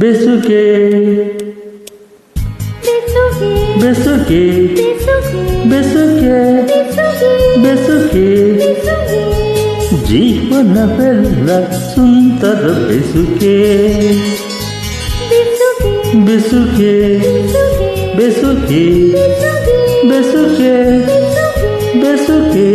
ಬೆಸುಗೆ ಬೆಸುಗೆ ಬೆಸುಗೆ ಬೆಸುಗೆ ಜೀವನವೆಲ್ಲ ಸುಂದರ ಬೆಸುಗೆ ಬೆಸುಗೆ ಬೆಸುಗೆ ಬೆಸುಗೆ ಬೆಸುಗೆ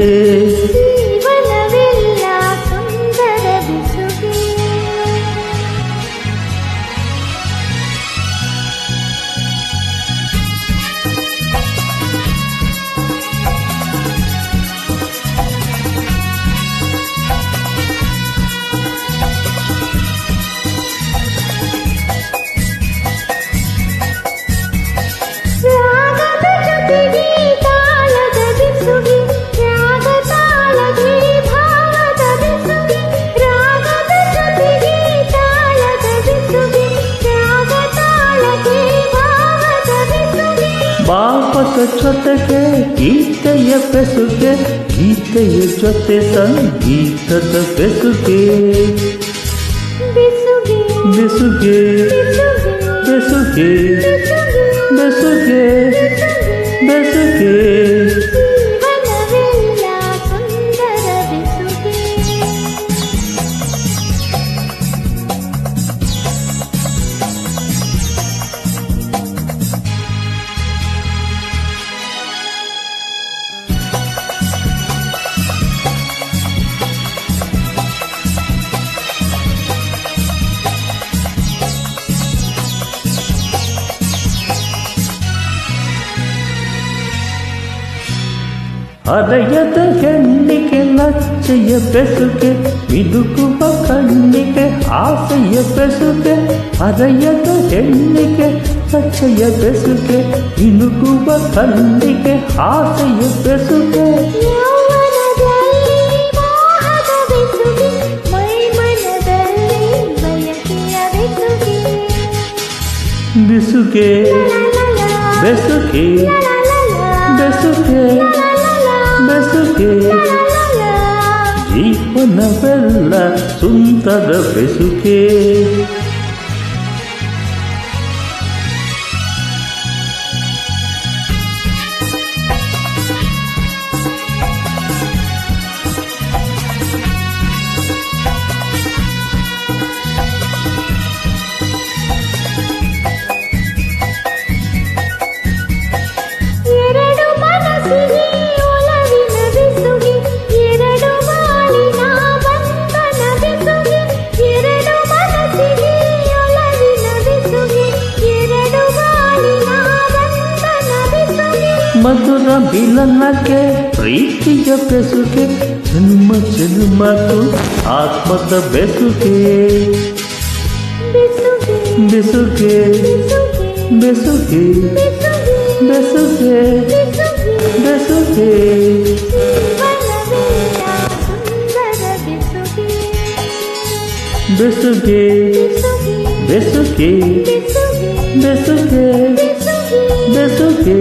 ಭಾವದ ಜೊತೆಗೆ ಗೀತೆಯ ಬೆಸುಗೆ, ಗೀತೆಯ ಜೊತೆ ಸಂಗೀತದ ಬೆಸುಗೆ. ಬೆಸುಗೆ ಬೆಸುಗೆ ಬೆಸುಗೆ ಬೆಸುಗೆ ಹರೆಯದ ಹೆಣ್ಣಿಗೆ ಲಜ್ಜೆಯ ಬೆಸುಗೆ, ಮಿದುಕುವ ಕಣ್ಣಿಗೆ ಆಸೆಯ ಬೆಸುಗೆ. ಹರೆಯದ ಹೆಣ್ಣಿಗೆ ಲಜ್ಜೆಯ ಬೆಸುಗೆ, ಮಿನುಗುವ ಕಣ್ಣಿಗೆ ಆಸೆಯ ಬೆಸುಗೆ. ಬೆಸುಗೆ ಬೆಸುಗೆ ಬೆಸುಗೆ ಬೆಸುಗೆ ಜೀವನವೆಲ್ಲ ಸುಂದರ ಬೆಸುಗೆ. ಮಧುರ ಮಿಲನಕ್ಕೆ ಪ್ರೀತಿಯ ಬೆಸುಗೆ, ಜನ್ಮ ಜನ್ಮಕ್ಕೂ ಆತ್ಮದ ಬೆಸುಗೆ. ಬೆಸುಗೆ ಬೆಸುಗೆ ಬೆಸುಗೆ ಬೆಸುಗೆ ಬೆಸುಗೆ ಬೆಸುಗೆ ಬೆಸುಗೆ ಬೆಸುಗೆ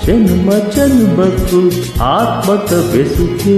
ಜನ್ಮ ಜನ್ಮಕ್ಕೂ ಆತ್ಮದ ಬೆಸುಗೆ.